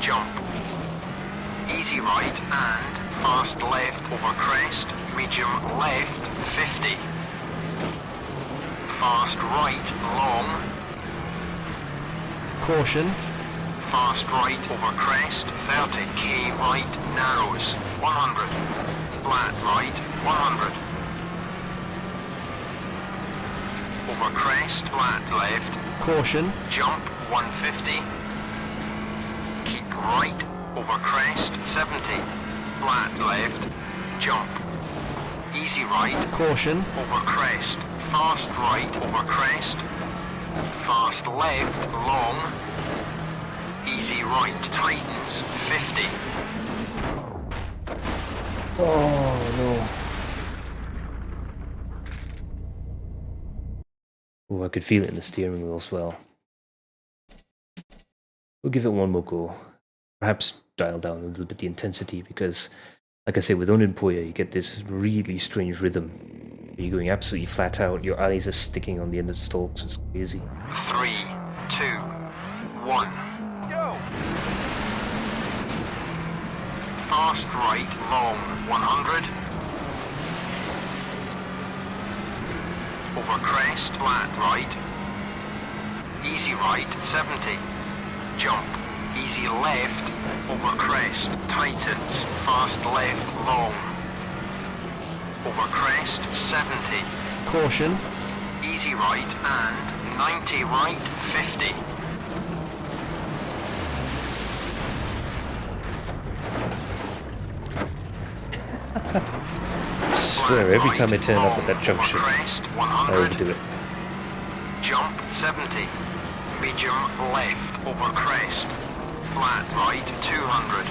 Jump. Easy right and fast left over crest, medium left, 50. Fast right, long. Caution. Fast right over crest, 30. K right, narrows, 100. Flat right, 100. Over crest, flat left. Caution. Jump, 150. Keep right, over crest, 70. Flat left. Jump. Easy right, Caution. over crest. Fast right, over crest. Fast left, long. Easy right, tightens, 50. Oh no. Oh, I could feel it in the steering wheel as well. We'll give it one more go. Perhaps dial down a little bit the intensity because, like I say, with Onenpoya you get this really strange rhythm. You're going absolutely flat out, your eyes are sticking on the end of the stalks, it's crazy. 3, 2, 1. Go! Fast right, long, 100. Over crest, flat right. Easy right, 70. Jump. Easy left, over crest, tightens. Fast left, long. Over crest, 70. Caution. Easy right and 90 right, 50. I swear, every time I turn up at that junction, Crest, I 100. overdo it. Jump, 70. Medium left, over crest. Flat right, 200.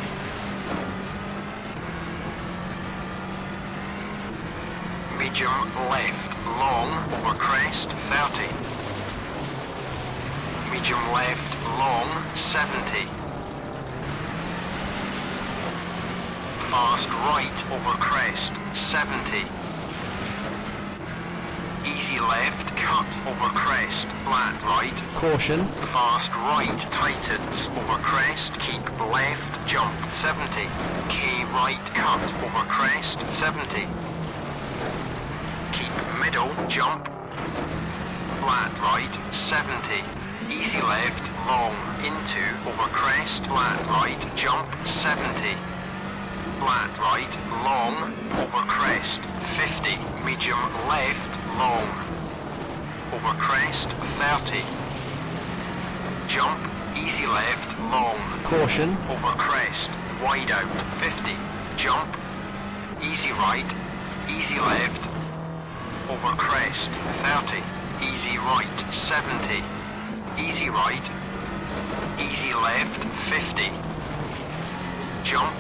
Medium left, long, over crest, 30. Medium left, long, 70. Fast right, over crest, 70. Easy left, cut, over crest, flat right. Caution. Fast right, tightens, over crest, keep left, jump, 70. K right, cut, over crest, 70. Keep middle, jump, flat right, 70. Easy left, long, into, over crest, flat right, jump, 70. Flat right, long, over crest, 50. Medium left, long. Over crest, 30. Jump, easy left, long. Caution. Over crest, wide out, 50. Jump, easy right, easy left. Over crest, 30. Easy right, 70. Easy right, easy left, 50. Jump,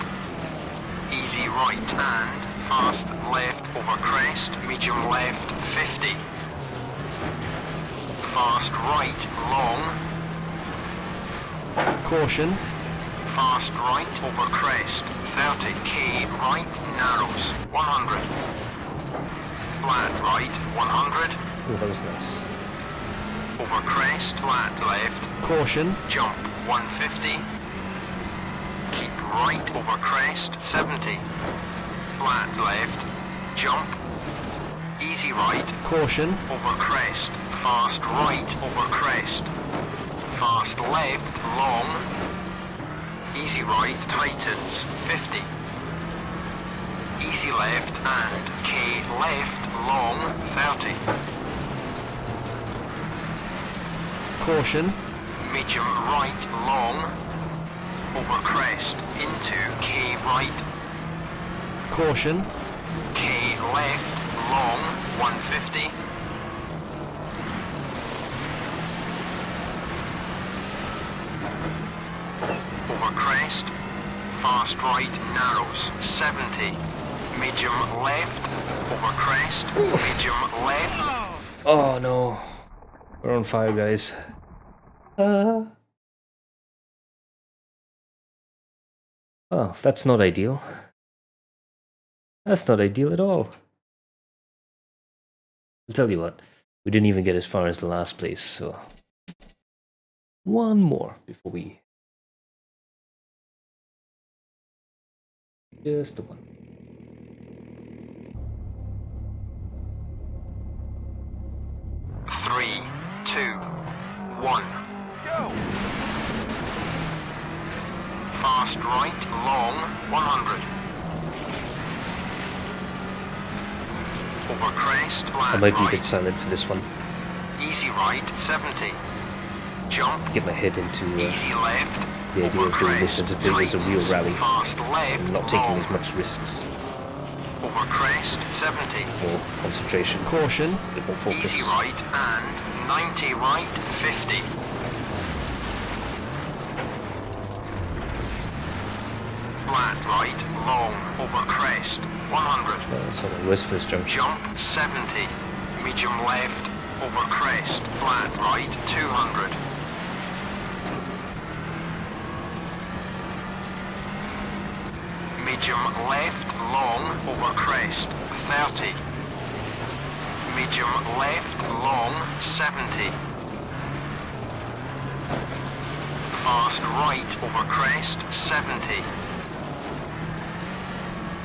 easy right and fast left over crest, medium left, 50. Fast right, long. Caution. Fast right over crest, 30. K right, narrows, 100. Flat right, 100. Oh, that was nice. Over crest, flat left. Caution. Jump, 150. Keep right over crest, 70. Flat left, jump. Easy right, Caution. over crest. Fast right, over crest. Fast left, long. Easy right, tightens, 50. Easy left and K left, long, 30. Caution. Medium right, long. Over crest, into K right. Caution. K left, long, 150. Over crest, fast right, narrows, 70. Medium left, over crest, medium left. Oh no. We're on fire, guys. Oh, that's not ideal. That's not ideal at all. I'll tell you what, we didn't even get as far as the last place, so one more before we... Just the one. Three, two, one. Go! Fast right, long, 100. Over crest, flat I might be a right. bit silent for this one. Easy right, 70. Jump. Get my head into Easy left. the idea over of doing this crest, as if it was a real tightens, rally Fast left, and not taking long. as much risks. Over crest, 70. More concentration, Caution. a bit more focus. Easy right and 90 right, 50. Flat right, long, over crest, 100. So my worst first junction. Jump, 70. Medium left, over crest, flat right, 200. Medium left, long, over crest, 30. Medium left, long, 70. Fast right, over crest, 70.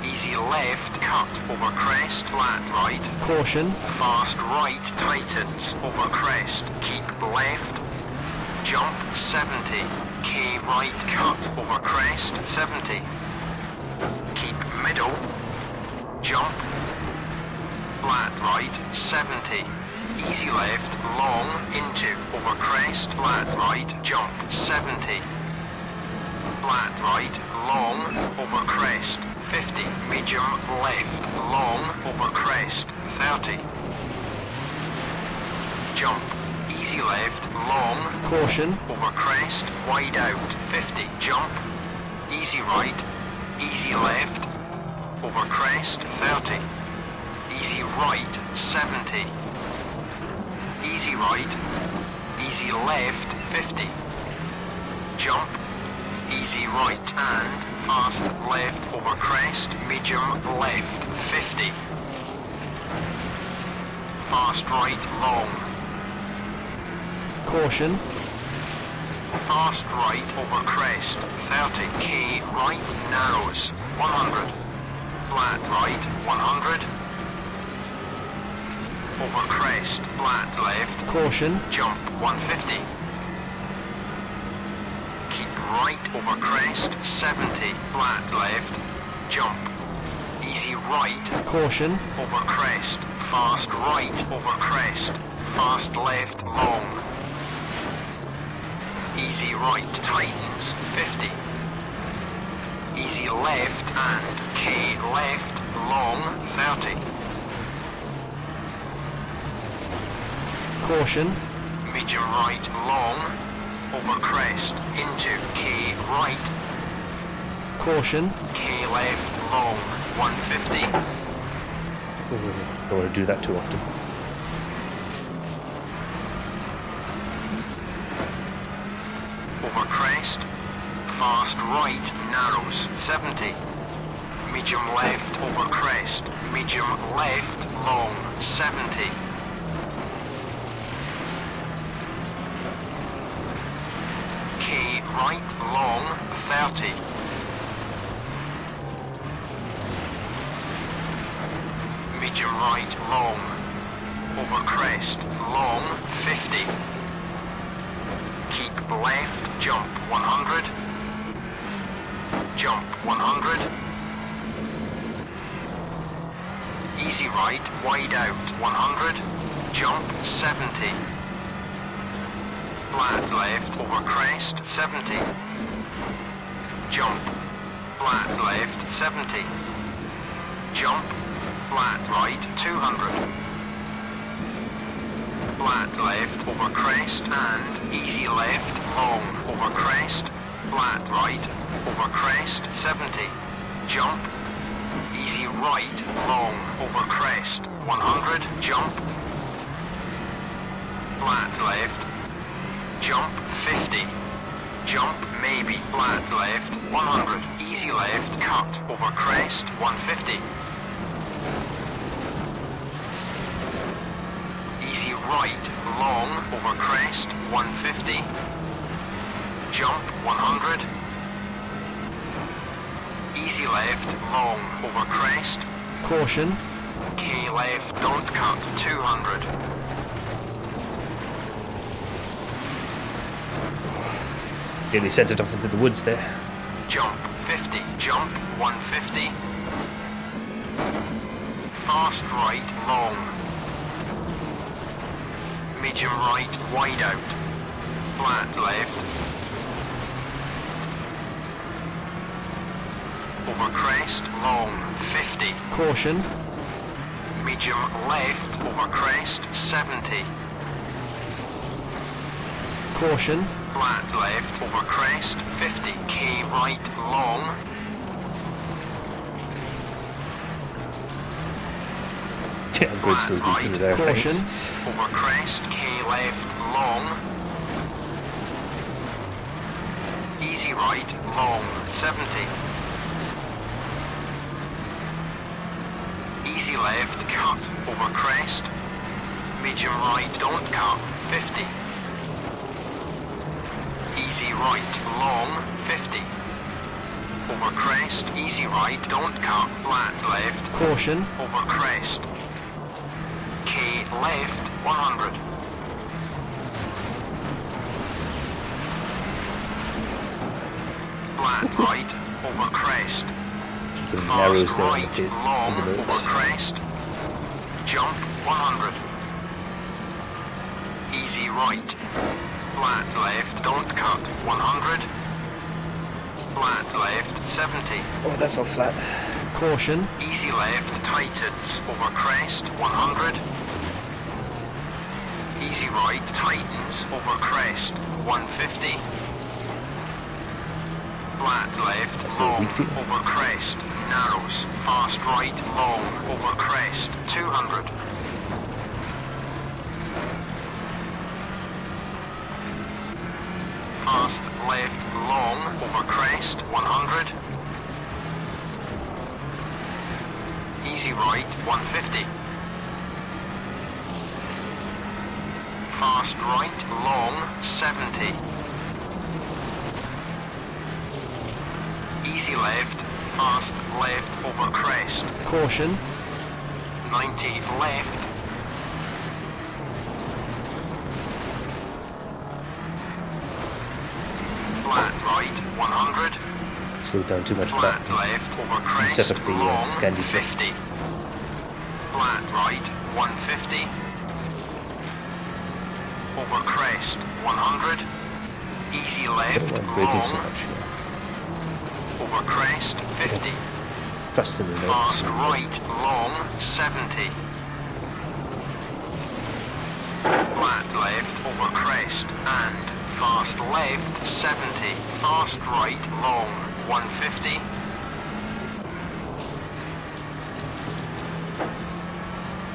Easy left, cut, over crest, flat right. Caution. Fast right, tightens, over crest, keep left. Jump, 70. K right, cut, over crest, 70. Keep middle. Jump. Flat right, 70. Easy left, long, into, over crest, flat right, jump, 70. Flat right, long, over crest, 50. Medium left, long, over crest, 30. Jump. Easy left, long, Caution. over crest, wide out, 50. Jump. Easy right, easy left, over crest, 30. Easy right, 70. Easy right, easy left, 50. Jump, easy right and fast left over crest, medium left, 50. Fast right, long. Caution. Fast right over crest, 30. Right, narrows, 100. Flat right, 100. Over crest, flat left, Caution. jump 150. Keep right over crest, 70, flat left, jump. Easy right, Caution. over crest, fast right over crest, fast left, long. Easy right, tightens, 50. Easy left and K left, long, 30. Caution. Medium right, long, over crest, into K right, Caution. K left, long, 150. Don't want to do that too often. Over crest, fast right, narrows, 70. Medium left, over crest, medium left, long, 70. K right, long, 30. Medium right, long, over crest, long, 50. Keep left, jump, 100. Jump, 100. Easy right, wide out, 100. Jump, 70. Flat left, over crest, 70. Jump, flat left, 70. Jump, flat right, 200. Flat left, over crest, and easy left, long, over crest. Flat right, over crest, 70. Jump, easy right, long, over crest, 100. Jump, flat left, jump, 50. Jump, maybe, flat left, 100. Easy left, cut, over crest, 150. Easy right, long, over crest, 150. Jump, 100. Easy left, long, over crest. Caution. K left, don't cut, 200. Nearly sent it off into the woods there. Jump, 50. Jump, 150. Fast right, long. Medium right, wide out. Flat left. Over crest, long, 50. Caution. Medium left, over crest, 70. Caution. Flat left, over crest, 50. K right, long. Yeah, I'm going to still be through there, Caution. thanks. Over crest, K left, long. Easy right, long, 70. Easy left, cut, over crest. Medium right, don't cut, 50. Easy right, long, 50. Over crest, easy right, don't cut, flat left, Caution. over crest. K left, 100. Flat right, over crest. The Fast narrows there right, long, on the over notes. crest. Jump, 100. Easy right. Flat left, don't cut, 100. Flat left, 70. Oh, that's all flat. Caution. Easy left, tightens, over crest, 100. Easy right, tightens, over crest, 150. Flat left, That's a long, weak feet. over crest, narrows. Fast right, long, over crest, 200. Fast left, long, over crest, 100. Easy right, 150. Fast right, long, 70. Easy left, fast left, over crest, Caution. 90 left. Flat right, 100. Slow down too much flat. Flat left, over crest, Set up the long, Scandi flip. 50. Flat right, 150. Over crest, 100. Easy I left, don't want braking so long, much. over crest, 50. Trust in the notes. Fast right, long, 70. Flat left, over crest, and fast left, 70. Fast right, long, 150.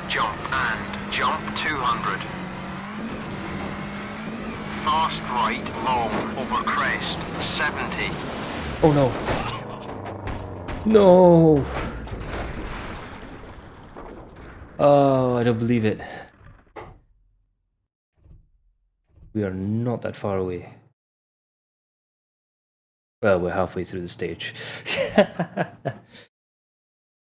Jump and jump, 200. Fast right, long, over crest, 70. Oh no. No. Oh, I don't believe it. We are not that far away. Well, we're halfway through the stage.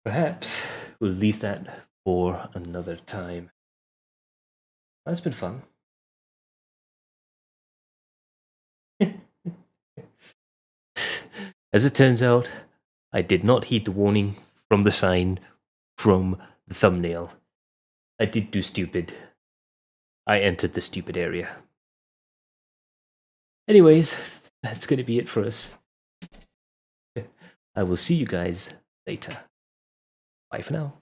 Perhaps we'll leave that for another time. That's been fun. As it turns out, I did not heed the warning from the sign from the thumbnail. I did do stupid. I entered the stupid area. Anyways, that's going to be it for us. I will see you guys later. Bye for now.